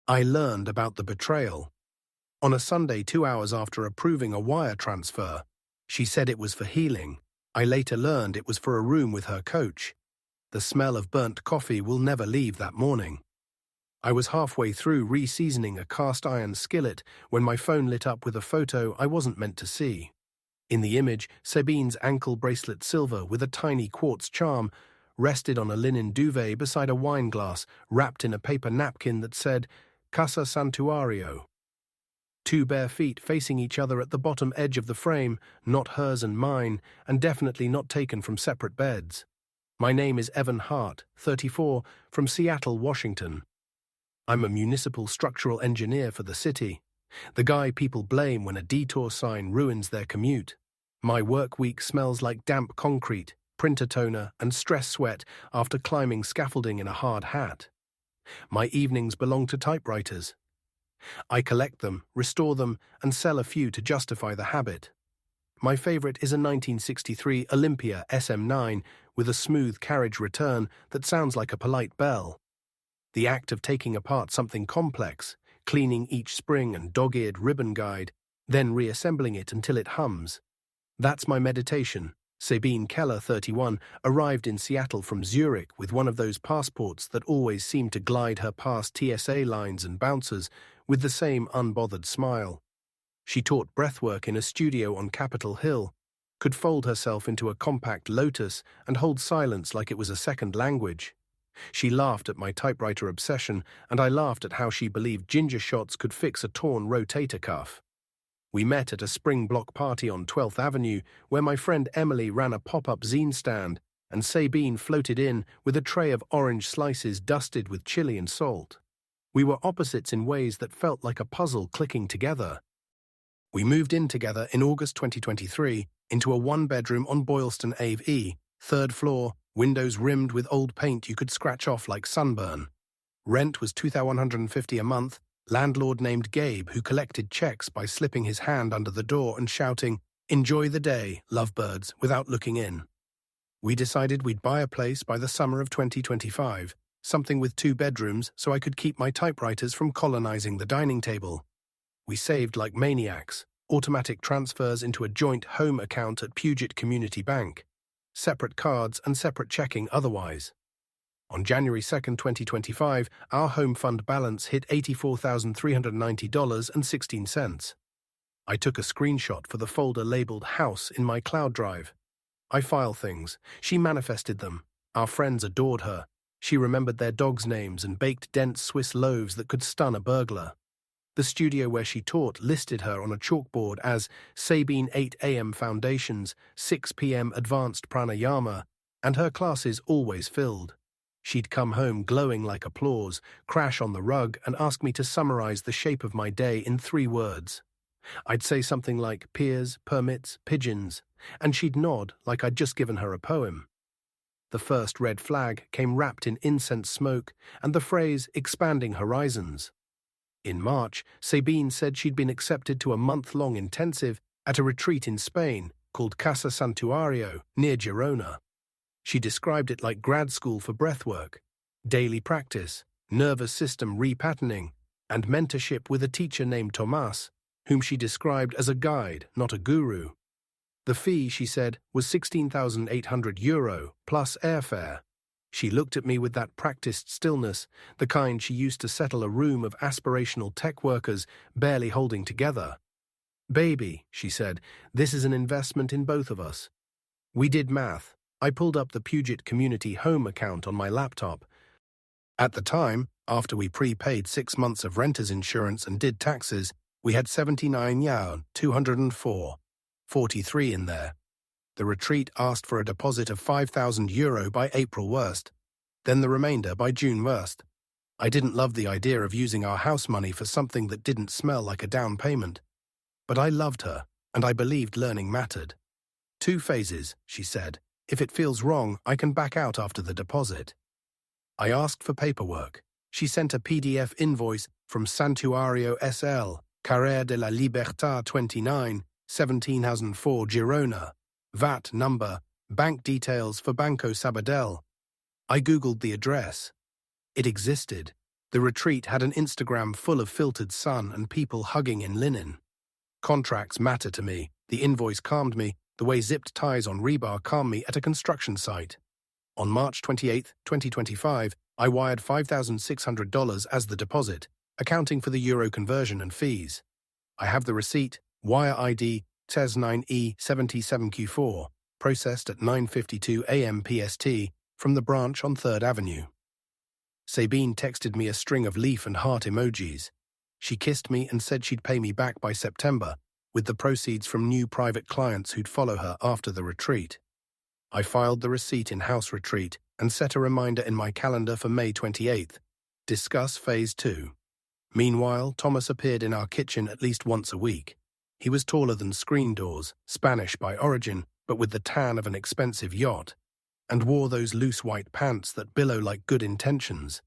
I learned about the betrayal. On a Sunday 2 hours after approving a wire transfer, she said it was for healing. I later learned it was for a room with her coach. The smell of burnt coffee will never leave that morning. I was halfway through re-seasoning a cast-iron skillet when my phone lit up with a photo I wasn't meant to see. In the image, Sabine's ankle bracelet silver with a tiny quartz charm rested on a linen duvet beside a wine glass wrapped in a paper napkin that said, Casa Santuario. 2 bare feet facing each other at the bottom edge of the frame, not hers and mine, and definitely not taken from separate beds. My name is Evan Hart, 34, from Seattle, Washington. I'm a municipal structural engineer for the city, the guy people blame when a detour sign ruins their commute. My work week smells like damp concrete, printer toner, and stress sweat after climbing scaffolding in a hard hat. My evenings belong to typewriters. I collect them, restore them, and sell a few to justify the habit. My favorite is a 1963 Olympia SM9 with a smooth carriage return that sounds like a polite bell. The act of taking apart something complex, cleaning each spring and dog-eared ribbon guide, then reassembling it until it hums. That's my meditation. Sabine Keller, 31, arrived in Seattle from Zurich with one of those passports that always seem to glide her past TSA lines and bouncers with the same unbothered smile. She taught breathwork in a studio on Capitol Hill, could fold herself into a compact lotus and hold silence like it was a second language. She laughed at my typewriter obsession, and I laughed at how she believed ginger shots could fix a torn rotator cuff. We met at a spring block party on 12th Avenue, where my friend Emily ran a pop-up zine stand, and Sabine floated in with a tray of orange slices dusted with chili and salt. We were opposites in ways that felt like a puzzle clicking together. We moved in together in August 2023 into a one-bedroom on Boylston Ave, 3rd floor, windows rimmed with old paint you could scratch off like sunburn. Rent was $2,150 a month, landlord named Gabe who collected checks by slipping his hand under the door and shouting, "Enjoy the day, lovebirds," without looking in. We decided we'd buy a place by the summer of 2025, something with 2 bedrooms so I could keep my typewriters from colonizing the dining table. We saved like maniacs, automatic transfers into a joint home account at Puget Community Bank, separate cards and separate checking otherwise. On January 2, 2025, our home fund balance hit $84,390.16. I took a screenshot for the folder labeled House in my cloud drive. I file things. She manifested them. Our friends adored her. She remembered their dogs' names and baked dense Swiss loaves that could stun a burglar. The studio where she taught listed her on a chalkboard as Sabine 8 a.m. Foundations, 6 p.m. Advanced Pranayama, and her classes always filled. She'd come home glowing like applause, crash on the rug, and ask me to summarize the shape of my day in 3 words. I'd say something like peers, permits, pigeons, and she'd nod like I'd just given her a poem. The first red flag came wrapped in incense smoke and the phrase expanding horizons. In March, Sabine said she'd been accepted to a month-long intensive at a retreat in Spain called Casa Santuario near Girona. She described it like grad school for breathwork, daily practice, nervous system repatterning, and mentorship with a teacher named Tomas, whom she described as a guide, not a guru. The fee, she said, was €16,800 plus airfare. She looked at me with that practiced stillness, the kind she used to settle a room of aspirational tech workers barely holding together. "Baby," she said, "this is an investment in both of us." We did math. I pulled up the Puget Community Home account on my laptop. At the time, after we prepaid 6 months of renter's insurance and did taxes, we had 79 yuan, 204, 43 in there. The retreat asked for a deposit of €5,000 by April 1st, then the remainder by June 1st. I didn't love the idea of using our house money for something that didn't smell like a down payment. But I loved her, and I believed learning mattered. 2 phases, she said. If it feels wrong, I can back out after the deposit. I asked for paperwork. She sent a PDF invoice from Santuario SL, Carrère de la Libertad 29, 17,004 Girona. VAT number, bank details for Banco Sabadell. I Googled the address. It existed. The retreat had an Instagram full of filtered sun and people hugging in linen. Contracts matter to me. The invoice calmed me, the way zipped ties on rebar calmed me at a construction site. On March 28, 2025, I wired $5,600 as the deposit, accounting for the euro conversion and fees. I have the receipt, wire ID TES9E77Q4, processed at 9:52 a.m. PST from the branch on 3rd Avenue. Sabine texted me a string of leaf and heart emojis. She kissed me and said she'd pay me back by September, with the proceeds from new private clients who'd follow her after the retreat. I filed the receipt in House Retreat and set a reminder in my calendar for May 28th. Discuss Phase 2. Meanwhile, Thomas appeared in our kitchen at least once a week. He was taller than screen doors, Spanish by origin, but with the tan of an expensive yacht, and wore those loose white pants that billow like good intentions.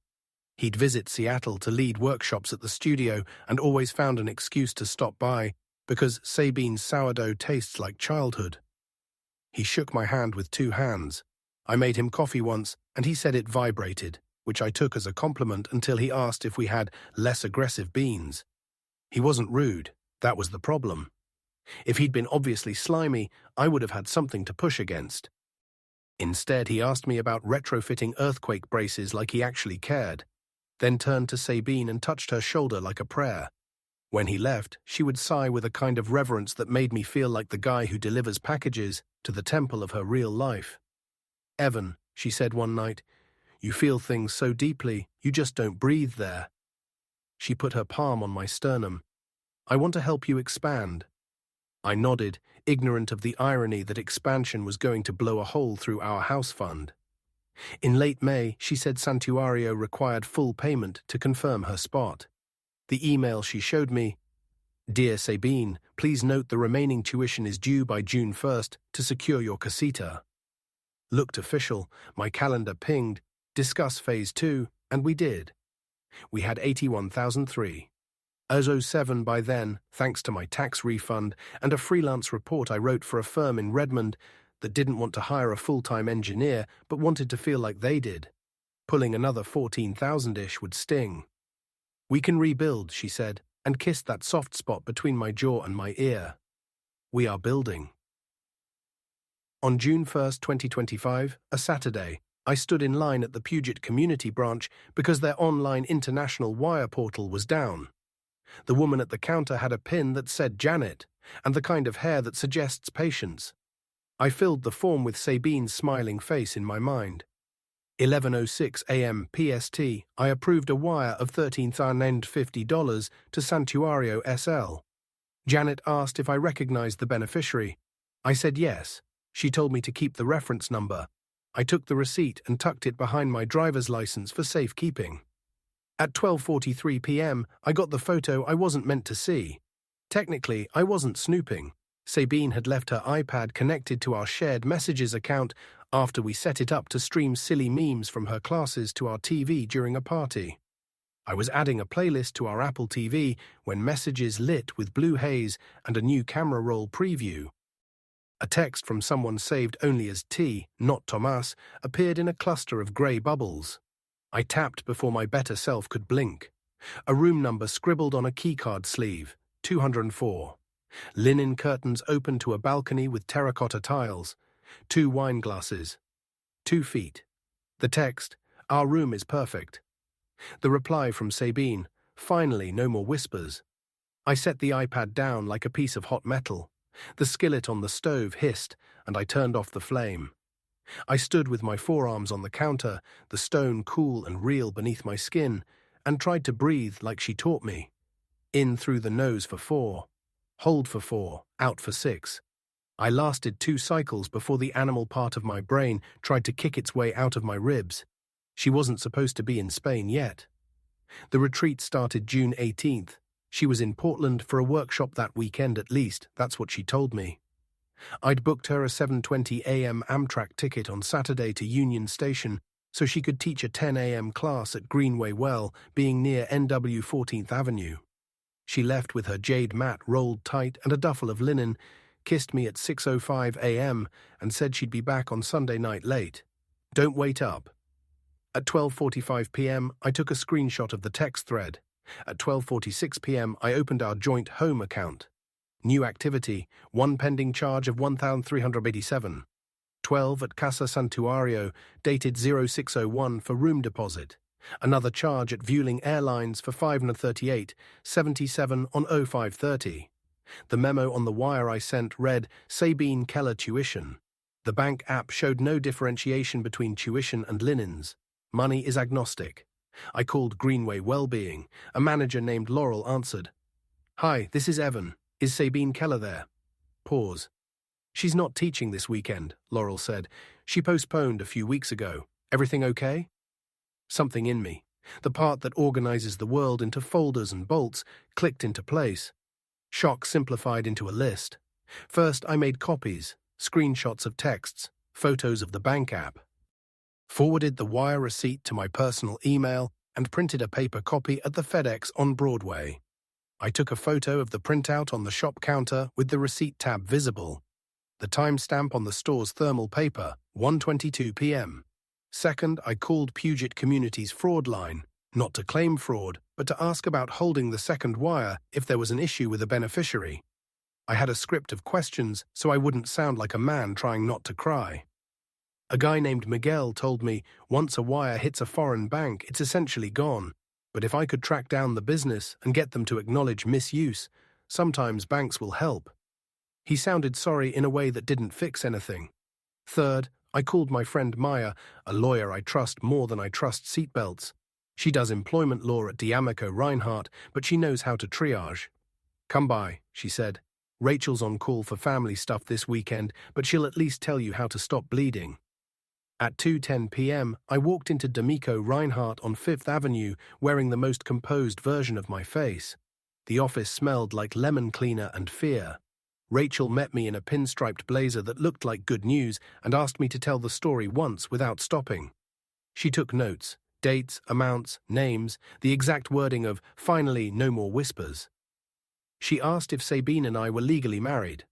He'd visit Seattle to lead workshops at the studio and always found an excuse to stop by because Sabine's sourdough tastes like childhood. He shook my hand with 2 hands. I made him coffee once, and he said it vibrated, which I took as a compliment until he asked if we had less aggressive beans. He wasn't rude, that was the problem. If he'd been obviously slimy, I would have had something to push against. Instead, he asked me about retrofitting earthquake braces like he actually cared, then turned to Sabine and touched her shoulder like a prayer. When he left, she would sigh with a kind of reverence that made me feel like the guy who delivers packages to the temple of her real life. "Evan," she said one night, "you feel things so deeply, you just don't breathe there." She put her palm on my sternum. "I want to help you expand." I nodded, ignorant of the irony that expansion was going to blow a hole through our house fund. In late May, she said Santuario required full payment to confirm her spot. The email she showed me: "Dear Sabine, please note the remaining tuition is due by June 1st to secure your casita." Looked official, my calendar pinged, discuss Phase 2, and we did. We had $81,003. As 07 by then, thanks to my tax refund and a freelance report I wrote for a firm in Redmond that didn't want to hire a full-time engineer but wanted to feel like they did. Pulling another 14,000-ish would sting. "We can rebuild," she said, and kissed that soft spot between my jaw and my ear. We are building. On June 1st, 2025, a Saturday, I stood in line at the Puget Community Branch because their online international wire portal was down. The woman at the counter had a pin that said Janet, and the kind of hair that suggests patience. I filled the form with Sabine's smiling face in my mind. 11:06 a.m. PST, I approved a wire of $13,050 to Santuario SL. Janet asked if I recognized the beneficiary. I said yes. She told me to keep the reference number. I took the receipt and tucked it behind my driver's license for safekeeping. At 12:43 p.m., I got the photo I wasn't meant to see. Technically, I wasn't snooping. Sabine had left her iPad connected to our shared messages account after we set it up to stream silly memes from her classes to our TV during a party. I was adding a playlist to our Apple TV when messages lit with blue haze and a new camera roll preview. A text from someone saved only as T, not Tomas, appeared in a cluster of grey bubbles. I tapped before my better self could blink. A room number scribbled on a keycard sleeve, 204. Linen curtains open to a balcony with terracotta tiles. 2 wine glasses. 2 feet. The text: "Our room is perfect." The reply from Sabine: "Finally, no more whispers." I set the iPad down like a piece of hot metal. The skillet on the stove hissed, and I turned off the flame. I stood with my forearms on the counter, the stone cool and real beneath my skin, and tried to breathe like she taught me. In through the nose for 4. Hold for 4, out for 6. I lasted 2 cycles before the animal part of my brain tried to kick its way out of my ribs. She wasn't supposed to be in Spain yet. The retreat started June 18th. She was in Portland for a workshop that weekend at least, that's what she told me. I'd booked her a 7:20 a.m. Amtrak ticket on Saturday to Union Station so she could teach a 10 a.m. class at Greenway Well, being near NW 14th Avenue. She left with her jade mat rolled tight and a duffel of linen, kissed me at 6:05 a.m. and said she'd be back on Sunday night late. "Don't wait up." At 12:45 p.m., I took a screenshot of the text thread. At 12:46 p.m., I opened our joint home account. New activity, one pending charge of $1,387. 12 at Casa Santuario, dated 0601 for room deposit. Another charge at Vueling Airlines for $538, 77 on 0530. The memo on the wire I sent read Sabine Keller tuition. The bank app showed no differentiation between tuition and linens. Money is agnostic. I called Greenway Wellbeing. A manager named Laurel answered. Hi, this is Evan. Is Sabine Keller there? Pause. She's not teaching this weekend, Laurel said. She postponed a few weeks ago. Everything okay? Something in me, the part that organizes the world into folders and bolts, clicked into place. Shock simplified into a list. First, I made copies, screenshots of texts, photos of the bank app. Forwarded the wire receipt to my personal email and printed a paper copy at the FedEx on Broadway. I took a photo of the printout on the shop counter with the receipt tab visible. The timestamp on the store's thermal paper, 1:22 p.m. Second, I called Puget Community's fraud line, not to claim fraud, but to ask about holding the second wire if there was an issue with a beneficiary. I had a script of questions so I wouldn't sound like a man trying not to cry. A guy named Miguel told me once a wire hits a foreign bank, it's essentially gone. But if I could track down the business and get them to acknowledge misuse, sometimes banks will help. He sounded sorry in a way that didn't fix anything. Third, I called my friend Maya, a lawyer I trust more than I trust seatbelts. She does employment law at D'Amico Reinhardt, but she knows how to triage. Come by, she said. Rachel's on call for family stuff this weekend, but she'll at least tell you how to stop bleeding. At 2:10 p.m., I walked into D'Amico Reinhardt on 5th Avenue wearing the most composed version of my face. The office smelled like lemon cleaner and fear. Rachel met me in a pinstriped blazer that looked like good news and asked me to tell the story once without stopping. She took notes, dates, amounts, names, the exact wording of, finally, no more whispers. She asked if Sabine and I were legally married.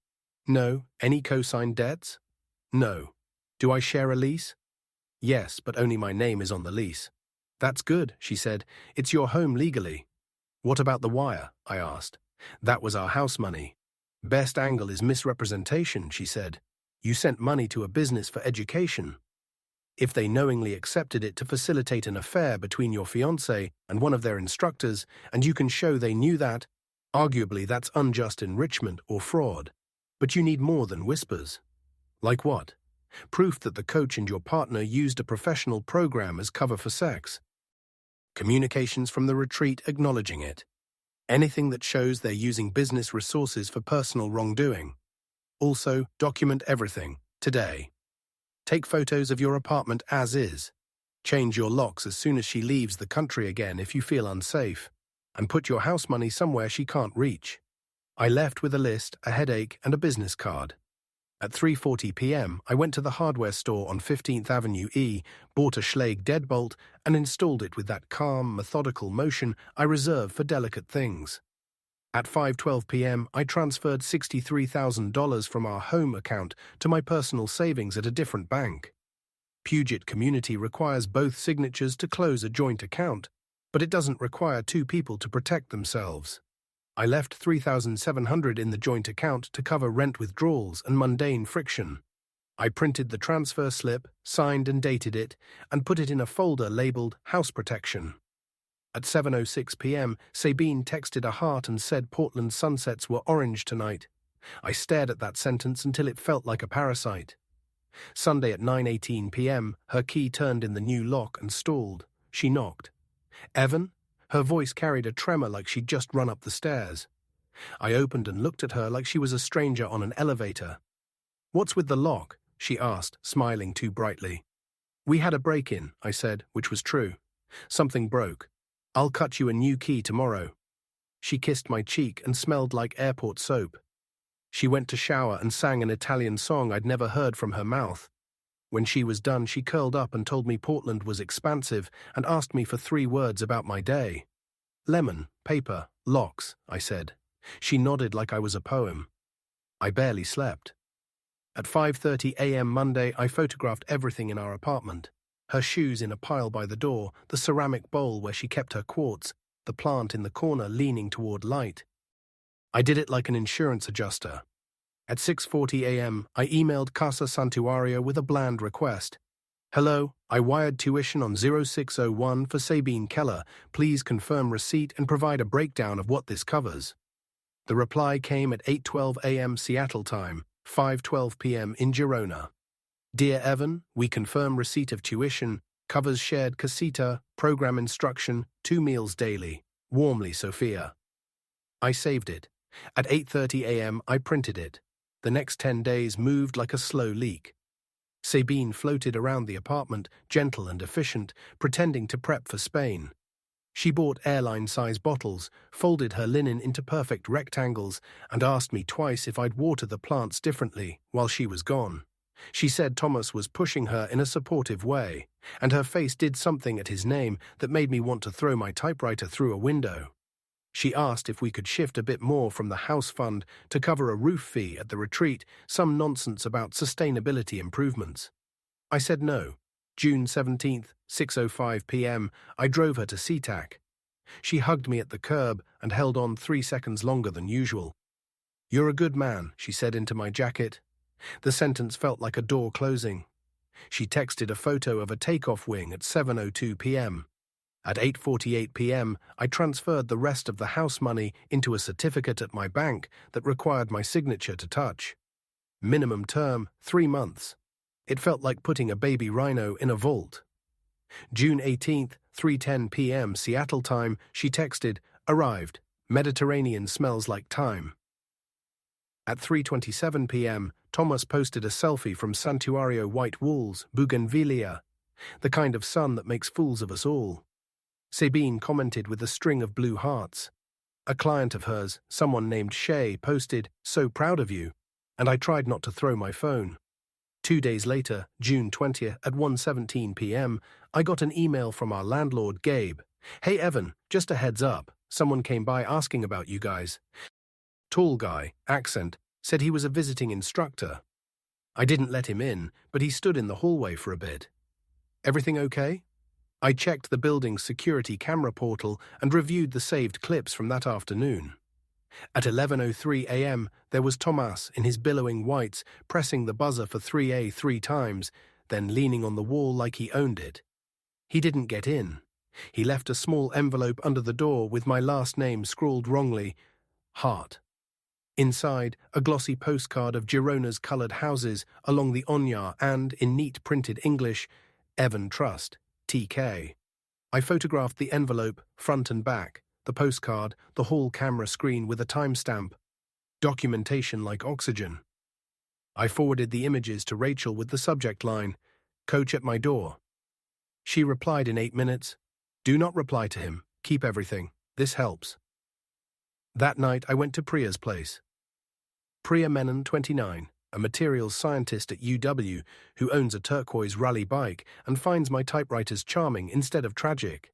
No. Any co-signed debts? No. Do I share a lease? Yes, but only my name is on the lease. That's good, she said. It's your home legally. What about the wire? I asked. That was our house money. Best angle is misrepresentation, she said. You sent money to a business for education. If they knowingly accepted it to facilitate an affair between your fiancé and one of their instructors, and you can show they knew that, arguably that's unjust enrichment or fraud. But you need more than whispers. Like what? Proof that the coach and your partner used a professional program as cover for sex. Communications from the retreat acknowledging it. Anything that shows they're using business resources for personal wrongdoing. Also, document everything, today. Take photos of your apartment as is. Change your locks as soon as she leaves the country again if you feel unsafe. And put your house money somewhere she can't reach. I left with a list, a headache, and a business card. At 3:40 p.m., I went to the hardware store on 15th Avenue E, bought a Schlage deadbolt, and installed it with that calm, methodical motion I reserve for delicate things. At 5:12 p.m., I transferred $63,000 from our home account to my personal savings at a different bank. Puget Community requires both signatures to close a joint account, but it doesn't require two people to protect themselves. I left $3,700 in the joint account to cover rent withdrawals and mundane friction. I printed the transfer slip, signed and dated it, and put it in a folder labeled House Protection. At 7:06 p.m., Sabine texted a heart and said Portland sunsets were orange tonight. I stared at that sentence until it felt like a parasite. Sunday at 9:18 p.m., her key turned in the new lock and stalled. She knocked. Evan? Her voice carried a tremor like she'd just run up the stairs. I opened and looked at her like she was a stranger on an elevator. What's with the lock? She asked, smiling too brightly. We had a break-in, I said, which was true. Something broke. I'll cut you a new key tomorrow. She kissed my cheek and smelled like airport soap. She went to shower and sang an Italian song I'd never heard from her mouth. When she was done, she curled up and told me Portland was expansive and asked me for 3 words about my day. Lemon, paper, locks, I said. She nodded like I was a poem. I barely slept. At 5:30 a.m. Monday, I photographed everything in our apartment. Her shoes in a pile by the door, the ceramic bowl where she kept her quartz, the plant in the corner leaning toward light. I did it like an insurance adjuster. At 6:40 a.m., I emailed Casa Santuario with a bland request. Hello, I wired tuition on 0601 for Sabine Keller. Please confirm receipt and provide a breakdown of what this covers. The reply came at 8:12 a.m. Seattle time, 5:12 p.m. in Girona. Dear Evan, we confirm receipt of tuition, covers shared casita, program instruction, 2 meals daily. Warmly, Sophia. I saved it. At 8:30 a.m. I printed it. The next 10 days moved like a slow leak. Sabine floated around the apartment, gentle and efficient, pretending to prep for Spain. She bought airline-size bottles, folded her linen into perfect rectangles, and asked me twice if I'd water the plants differently while she was gone. She said Thomas was pushing her in a supportive way, and her face did something at his name that made me want to throw my typewriter through a window. She asked if we could shift a bit more from the house fund to cover a roof fee at the retreat, some nonsense about sustainability improvements. I said no. June 17th, 6:05 p.m., I drove her to SeaTac. She hugged me at the curb and held on 3 seconds longer than usual. You're a good man, she said into my jacket. The sentence felt like a door closing. She texted a photo of a takeoff wing at 7:02 p.m. At 8:48 p.m., I transferred the rest of the house money into a certificate at my bank that required my signature to touch. Minimum term, 3 months. It felt like putting a baby rhino in a vault. June 18th, 3:10 p.m. Seattle time, she texted, arrived, Mediterranean smells like thyme. At 3:27 p.m., Thomas posted a selfie from Santuario White Walls, Bougainvillea, the kind of sun that makes fools of us all. Sabine commented with a string of blue hearts. A client of hers, someone named Shay, posted, so proud of you, and I tried not to throw my phone. 2 days later, June 20th at 1:17 p.m., I got an email from our landlord, Gabe. Hey Evan, just a heads up, someone came by asking about you guys. Tall guy, accent, said he was a visiting instructor. I didn't let him in, but he stood in the hallway for a bit. Everything okay? I checked the building's security camera portal and reviewed the saved clips from that afternoon. At 11:03 a.m., there was Thomas in his billowing whites, pressing the buzzer for 3A 3 times, then leaning on the wall like he owned it. He didn't get in. He left a small envelope under the door with my last name scrawled wrongly, Heart. Inside, a glossy postcard of Girona's coloured houses along the Onyar and, in neat printed English, Evan Trust, TK. I photographed the envelope, front and back, the postcard, the hall camera screen with a timestamp. Documentation like oxygen. I forwarded the images to Rachel with the subject line, Coach at my door. She replied in 8 minutes, Do not reply to him, keep everything, this helps. That night I went to Priya's place. Priya Menon, 29, a materials scientist at UW who owns a turquoise rally bike and finds my typewriters charming instead of tragic.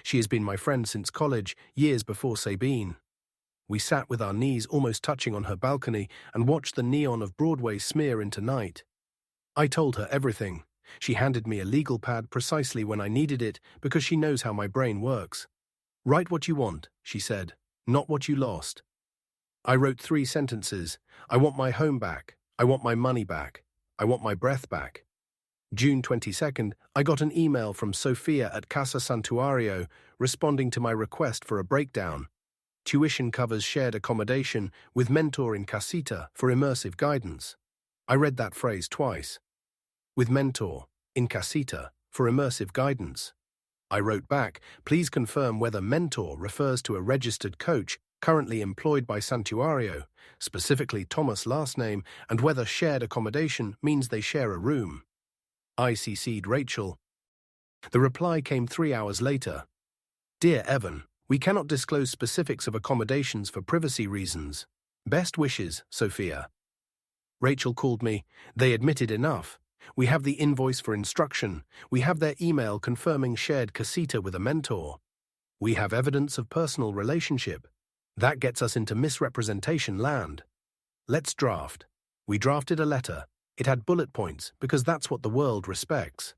She has been my friend since college, years before Sabine. We sat with our knees almost touching on her balcony and watched the neon of Broadway smear into night. I told her everything. She handed me a legal pad precisely when I needed it because she knows how my brain works. Write what you want, she said, not what you lost. I wrote 3 sentences. I want my home back. I want my money back. I want my breath back. June 22nd, I got an email from Sophia at Casa Santuario responding to my request for a breakdown. Tuition covers shared accommodation with mentor in casita for immersive guidance. I read that phrase twice. With mentor, in casita, for immersive guidance. I wrote back, please confirm whether mentor refers to a registered coach currently employed by Santuario, specifically Thomas' last name, and whether shared accommodation means they share a room. I CC'd Rachel. The reply came 3 hours later. Dear Evan, we cannot disclose specifics of accommodations for privacy reasons. Best wishes, Sophia. Rachel called me. They admitted enough. We have the invoice for instruction. We have their email confirming shared casita with a mentor. We have evidence of personal relationship. That gets us into misrepresentation land. Let's draft. We drafted a letter. It had bullet points because that's what the world respects.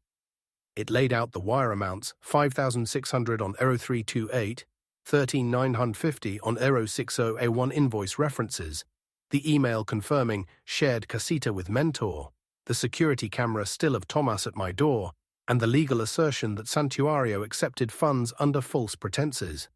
It laid out the wire amounts: 5,600 on 0328, 13,950 on 060A1 invoice references, the email confirming shared casita with mentor, the security camera still of Tomas at my door, and the legal assertion that Santuario accepted funds under false pretenses.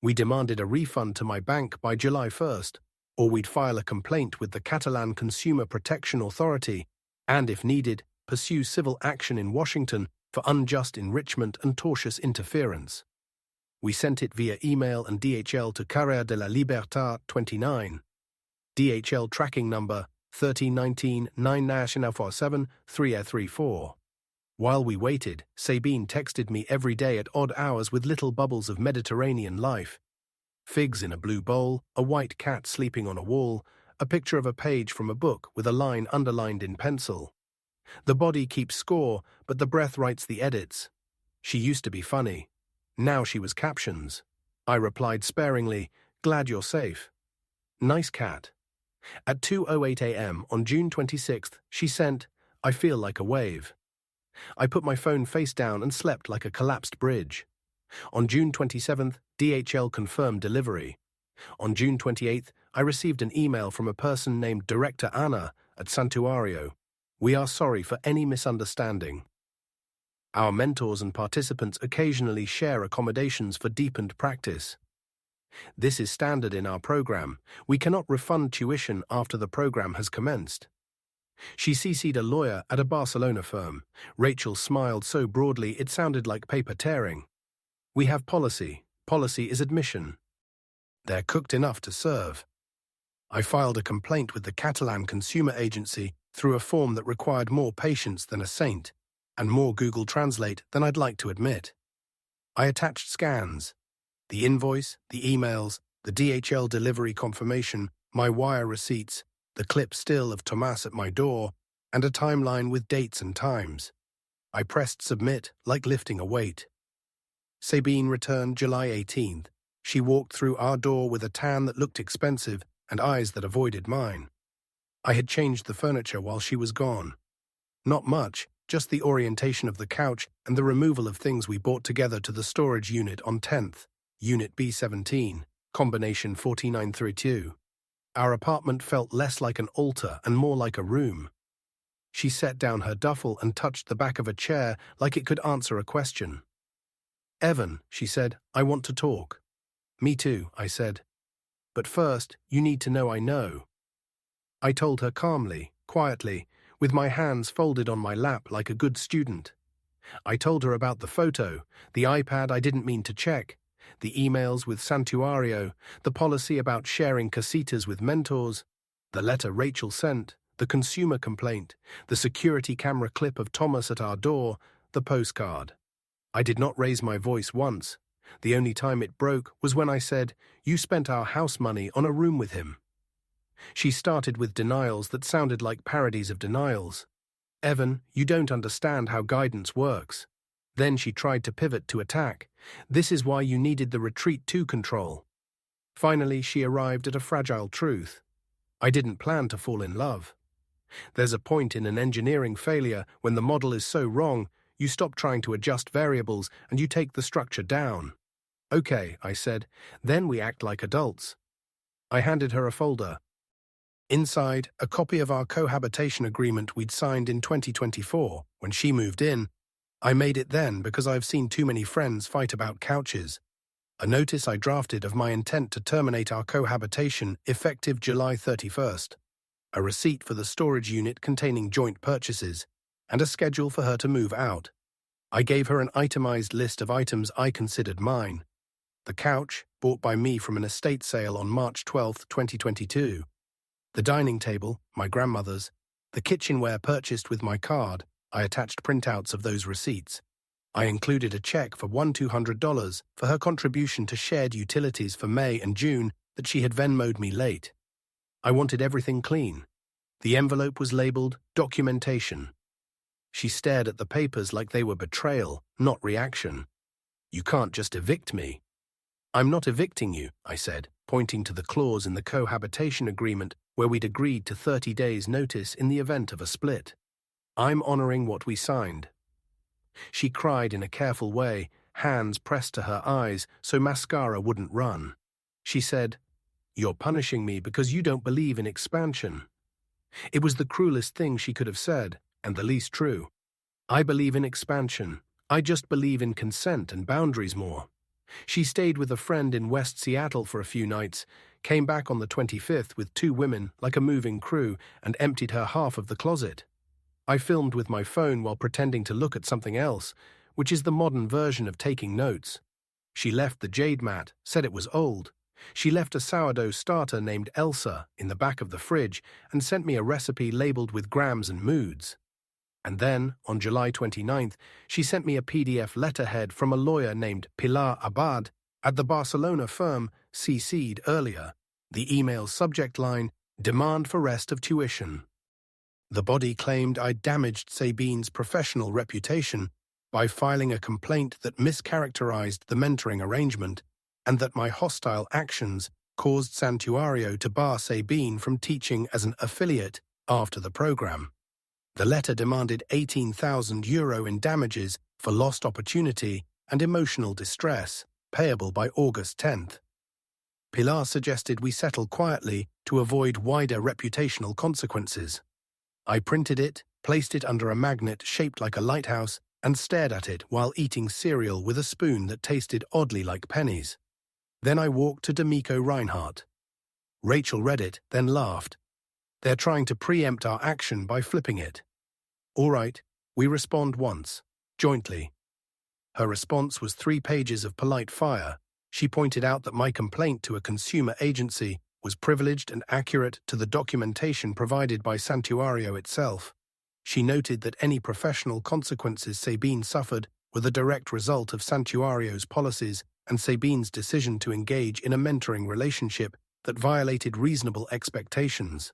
We demanded a refund to my bank by July 1st, or we'd file a complaint with the Catalan Consumer Protection Authority and, if needed, pursue civil action in Washington for unjust enrichment and tortious interference. We sent it via email and DHL to Carrera de la Libertad 29. DHL tracking number 1319-9-947-334. While we waited, Sabine texted me every day at odd hours with little bubbles of Mediterranean life. Figs in a blue bowl, a white cat sleeping on a wall, a picture of a page from a book with a line underlined in pencil. The body keeps score, but the breath writes the edits. She used to be funny. Now she was captions. I replied sparingly, "Glad you're safe." Nice cat. At 2:08 a.m. on June 26th, she sent, "I feel like a wave." I put my phone face down and slept like a collapsed bridge. On June 27th, DHL confirmed delivery. On June 28th, I received an email from a person named Director Anna at Santuario. "We are sorry for any misunderstanding. Our mentors and participants occasionally share accommodations for deepened practice. This is standard in our program. We cannot refund tuition after the program has commenced." She CC'd a lawyer at a Barcelona firm. Rachel smiled so broadly it sounded like paper tearing. "We have policy. Policy is admission. They're cooked enough to serve." I filed a complaint with the Catalan Consumer Agency through a form that required more patience than a saint, and more Google Translate than I'd like to admit. I attached scans. The invoice, the emails, the DHL delivery confirmation, my wire receipts, the clip still of Tomas at my door, and a timeline with dates and times. I pressed submit like lifting a weight. Sabine returned July 18th. She walked through our door with a tan that looked expensive and eyes that avoided mine. I had changed the furniture while she was gone. Not much, just the orientation of the couch and the removal of things we brought together to the storage unit on 10th, Unit B17, combination 4932. Our apartment felt less like an altar and more like a room. She set down her duffel and touched the back of a chair like it could answer a question. "Evan," she said, "I want to talk." "Me too," I said. "But first, you need to know I know." I told her calmly, quietly, with my hands folded on my lap like a good student. I told her about the photo, the iPad I didn't mean to check, the emails with Santuario, the policy about sharing casitas with mentors, the letter Rachel sent, the consumer complaint, the security camera clip of Thomas at our door, the postcard. I did not raise my voice once. The only time it broke was when I said, "You spent our house money on a room with him." She started with denials that sounded like parodies of denials. "Evan, you don't understand how guidance works." Then she tried to pivot to attack. "This is why you needed the retreat to control." Finally, she arrived at a fragile truth. I didn't plan to fall in love. There's a point in an engineering failure when the model is so wrong, you stop trying to adjust variables and you take the structure down. "Okay," I said, "then we act like adults." I handed her a folder. Inside, a copy of our cohabitation agreement we'd signed in 2024, when she moved in. I made it then because I've seen too many friends fight about couches. A notice I drafted of my intent to terminate our cohabitation effective July 31st. A receipt for the storage unit containing joint purchases, and a schedule for her to move out. I gave her an itemized list of items I considered mine. The couch, bought by me from an estate sale on March 12, 2022. The dining table, my grandmother's. The kitchenware purchased with my card. I attached printouts of those receipts. I included a check for $1,200 for her contribution to shared utilities for May and June that she had Venmo'd me late. I wanted everything clean. The envelope was labeled documentation. She stared at the papers like they were betrayal, not reaction. "You can't just evict me." "I'm not evicting you," I said, pointing to the clause in the cohabitation agreement where we'd agreed to 30 days' notice in the event of a split. "I'm honoring what we signed." She cried in a careful way, hands pressed to her eyes so mascara wouldn't run. She said, "You're punishing me because you don't believe in expansion." It was the cruelest thing she could have said, and the least true. I believe in expansion. I just believe in consent and boundaries more. She stayed with a friend in West Seattle for a few nights, came back on the 25th with 2 women like a moving crew, and emptied her half of the closet. I filmed with my phone while pretending to look at something else, which is the modern version of taking notes. She left the jade mat, said it was old. She left a sourdough starter named Elsa in the back of the fridge and sent me a recipe labeled with grams and moods. And then, on July 29th, she sent me a PDF letterhead from a lawyer named Pilar Abad at the Barcelona firm CC'd earlier. The email's subject line, "Demand for rest of tuition." The body claimed I'd damaged Sabine's professional reputation by filing a complaint that mischaracterized the mentoring arrangement and that my hostile actions caused Santuario to bar Sabine from teaching as an affiliate after the program. The letter demanded €18,000 in damages for lost opportunity and emotional distress, payable by August 10th. Pilar suggested we settle quietly to avoid wider reputational consequences. I printed it, placed it under a magnet shaped like a lighthouse, and stared at it while eating cereal with a spoon that tasted oddly like pennies. Then I walked to D'Amico Reinhardt. Rachel read it, then laughed. "They're trying to preempt our action by flipping it." "All right, we respond once, jointly." Her response was 3 pages of polite fire. She pointed out that my complaint to a consumer agency was privileged and accurate to the documentation provided by Santuario itself. She noted that any professional consequences Sabine suffered were the direct result of Santuario's policies and Sabine's decision to engage in a mentoring relationship that violated reasonable expectations.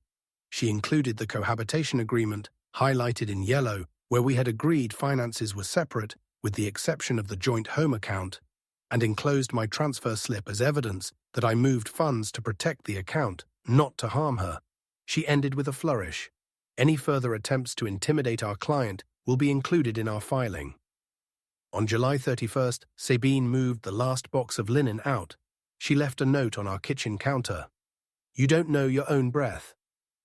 She included the cohabitation agreement, highlighted in yellow, where we had agreed finances were separate, with the exception of the joint home account, and enclosed my transfer slip as evidence that I moved funds to protect the account, not to harm her. She ended with a flourish. Any further attempts to intimidate our client will be included in our filing. On July 31st, Sabine moved the last box of linen out. She left a note on our kitchen counter. "You don't know your own breath."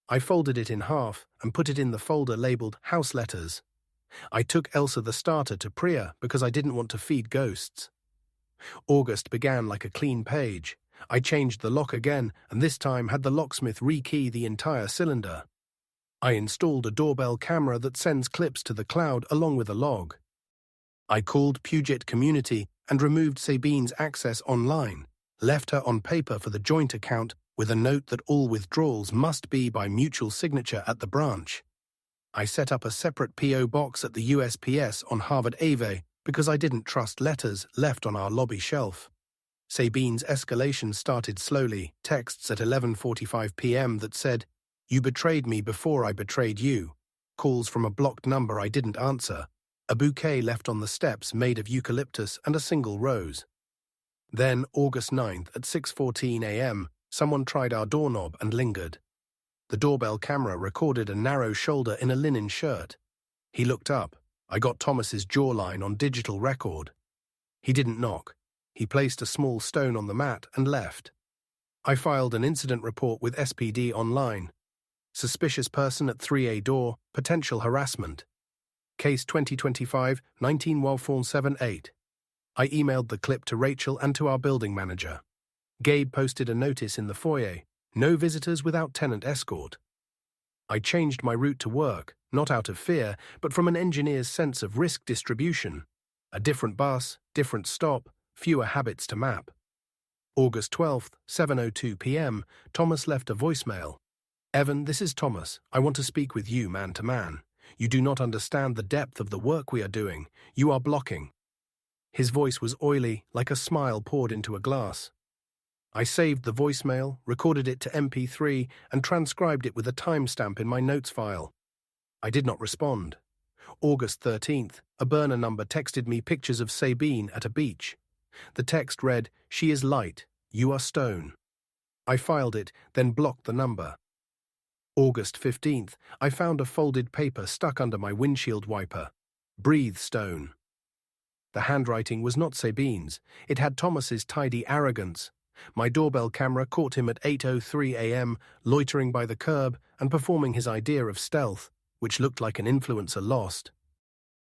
I folded it in half and put it in the folder labeled House Letters. I took Elsa the starter to Priya because I didn't want to feed ghosts. August began like a clean page. I changed the lock again and this time had the locksmith rekey the entire cylinder. I installed a doorbell camera that sends clips to the cloud along with a log. I called Puget Community and removed Sabine's access online, left her on paper for the joint account with a note that all withdrawals must be by mutual signature at the branch. I set up a separate P.O. box at the USPS on Harvard Ave because I didn't trust letters left on our lobby shelf. Sabine's escalation started slowly, texts at 11:45 p.m. that said, "You betrayed me before I betrayed you," calls from a blocked number I didn't answer, a bouquet left on the steps made of eucalyptus and a single rose. Then, August 9th at 6:14 a.m., someone tried our doorknob and lingered. The doorbell camera recorded a narrow shoulder in a linen shirt. He looked up. I got Thomas's jawline on digital record. He didn't knock. He placed a small stone on the mat and left. I filed an incident report with SPD online. Suspicious person at 3A door, potential harassment. Case 2025-19 14778. I emailed the clip to Rachel and to our building manager. Gabe posted a notice in the foyer, "No visitors without tenant escort." I changed my route to work, not out of fear, but from an engineer's sense of risk distribution. A different bus, different stop, fewer habits to map. August 12th, 7:02 p.m., Thomas left a voicemail. "Evan, this is Thomas. I want to speak with you man to man. You do not understand the depth of the work we are doing. You are blocking." His voice was oily, like a smile poured into a glass. I saved the voicemail, recorded it to MP3, and transcribed it with a timestamp in my notes file. I did not respond. August 13th, a burner number texted me pictures of Sabine at a beach. The text read, "She is light, you are stone." I filed it, then blocked the number. August 15th, I found a folded paper stuck under my windshield wiper. "Breathe, stone." The handwriting was not Sabine's. It had Thomas's tidy arrogance. My doorbell camera caught him at 8:03 a.m., loitering by the curb and performing his idea of stealth, which looked like an influencer lost.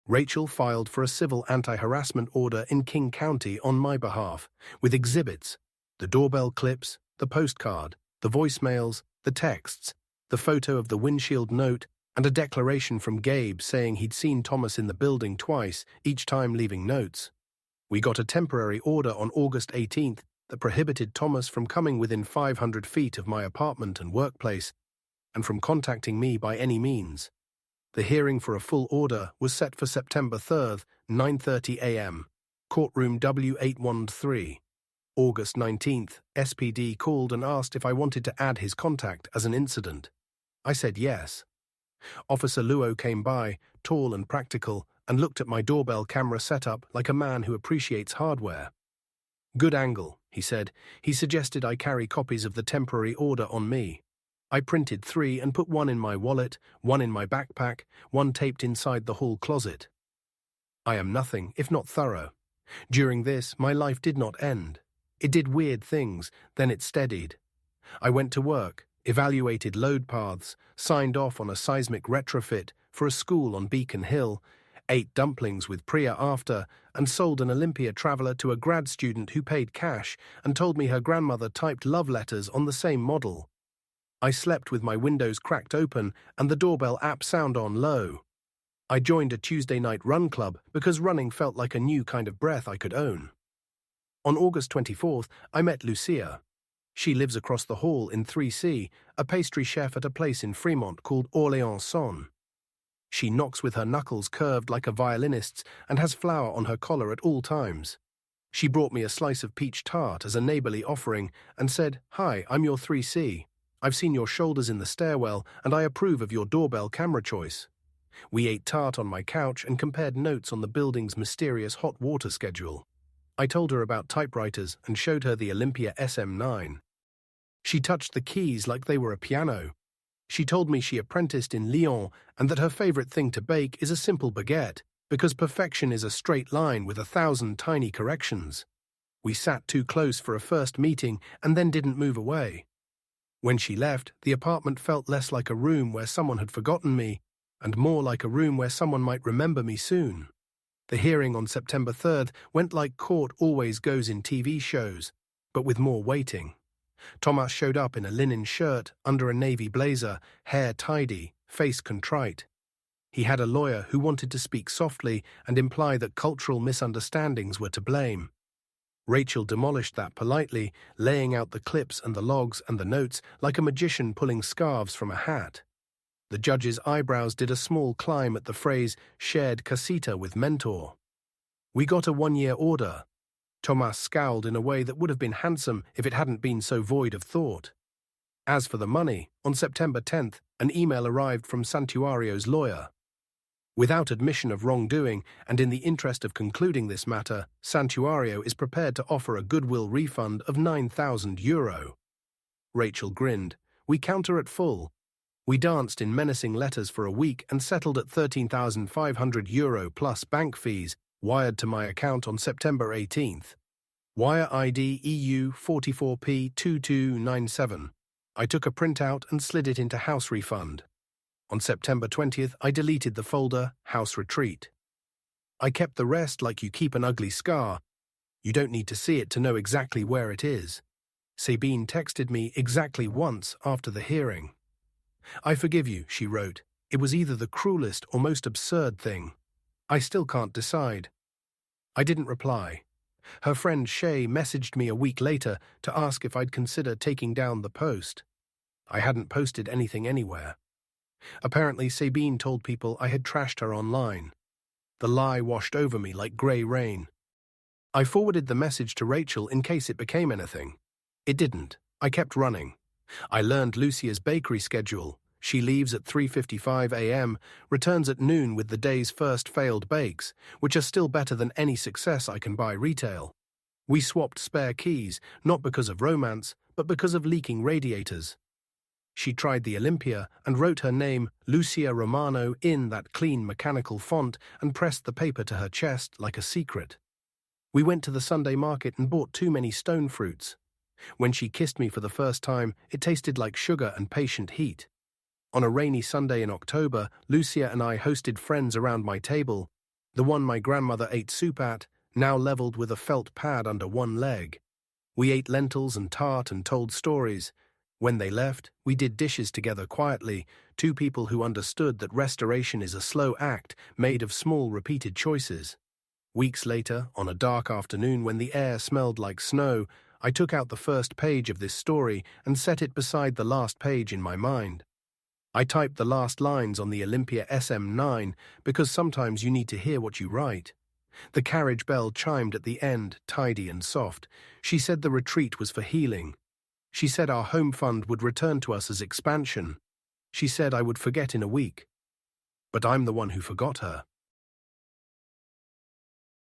Rachel filed for a civil anti-harassment order in King County on my behalf, with exhibits: the doorbell clips, the postcard, the voicemails, the texts, the photo of the windshield note, and a declaration from Gabe saying he'd seen Thomas in the building twice, each time leaving notes. We got a temporary order on August 18th that prohibited Thomas from coming within 500 feet of my apartment and workplace, and from contacting me by any means. The hearing for a full order was set for September 3rd, 9:30 a.m., courtroom W813. August 19th, SPD called and asked if I wanted to add his contact as an incident. I said yes. Officer Luo came by, tall and practical, and looked at my doorbell camera setup like a man who appreciates hardware. "Good angle," he said. He suggested I carry copies of the temporary order on me. I printed 3 and put one in my wallet, one in my backpack, one taped inside the hall closet. I am nothing if not thorough. During this, my life did not end. It did weird things, then it steadied. I went to work, evaluated load paths, signed off on a seismic retrofit for a school on Beacon Hill, ate dumplings with Priya after, and sold an Olympia traveler to a grad student who paid cash and told me her grandmother typed love letters on the same model. I slept with my windows cracked open and the doorbell app sound on low. I joined a Tuesday night run club because running felt like a new kind of breath I could own. On August 24th, I met Lucia. She lives across the hall in 3C, a pastry chef at a place in Fremont called Orléans-Son. She knocks with her knuckles curved like a violinist's and has flour on her collar at all times. She brought me a slice of peach tart as a neighborly offering and said, "Hi, I'm your 3C. I've seen your shoulders in the stairwell and I approve of your doorbell camera choice." We ate tart on my couch and compared notes on the building's mysterious hot water schedule. I told her about typewriters and showed her the Olympia SM9. She touched the keys like they were a piano. She told me she apprenticed in Lyon and that her favorite thing to bake is a simple baguette, because perfection is a straight line with 1,000 tiny corrections. We sat too close for a first meeting and then didn't move away. When she left, the apartment felt less like a room where someone had forgotten me and more like a room where someone might remember me soon. The hearing on September 3rd went like court always goes in TV shows, but with more waiting. Thomas showed up in a linen shirt under a navy blazer, hair tidy, face contrite. He had a lawyer who wanted to speak softly and imply that cultural misunderstandings were to blame. Rachel demolished that politely, laying out the clips and the logs and the notes like a magician pulling scarves from a hat. The judge's eyebrows did a small climb at the phrase "shared casita with mentor." We got a 1-year order. Thomas scowled in a way that would have been handsome if it hadn't been so void of thought. As for the money, on September 10th, an email arrived from Santuario's lawyer. Without admission of wrongdoing, and in the interest of concluding this matter, Santuario is prepared to offer a goodwill refund of €9,000. Rachel grinned. We counter at full. We danced in menacing letters for a week and settled at €13,500 plus bank fees, wired to my account on September 18th. Wire ID EU 44P2297. I took a printout and slid it into House Refund. On September 20th, I deleted the folder House Retreat. I kept the rest like you keep an ugly scar. You don't need to see it to know exactly where it is. Sabine texted me exactly once after the hearing. "I forgive you," she wrote. "It was either the cruelest or most absurd thing. I still can't decide." I didn't reply. Her friend Shay messaged me a week later to ask if I'd consider taking down the post. I hadn't posted anything anywhere. Apparently, Sabine told people I had trashed her online. The lie washed over me like grey rain. I forwarded the message to Rachel in case it became anything. It didn't. I kept running. I learned Lucia's bakery schedule. She leaves at 3:55 a.m., returns at noon with the day's first failed bakes, which are still better than any success I can buy retail. We swapped spare keys, not because of romance, but because of leaking radiators. She tried the Olympia and wrote her name, Lucia Romano, in that clean mechanical font and pressed the paper to her chest like a secret. We went to the Sunday market and bought too many stone fruits. When she kissed me for the first time, it tasted like sugar and patient heat. On a rainy Sunday in October, Lucia and I hosted friends around my table, the one my grandmother ate soup at, now leveled with a felt pad under one leg. We ate lentils and tart and told stories. When they left, we did dishes together quietly, two people who understood that restoration is a slow act made of small repeated choices. Weeks later, on a dark afternoon when the air smelled like snow, I took out the first page of this story and set it beside the last page in my mind. I typed the last lines on the Olympia SM9 because sometimes you need to hear what you write. The carriage bell chimed at the end, tidy and soft. She said the retreat was for healing. She said our home fund would return to us as expansion. She said I would forget in a week. But I'm the one who forgot her.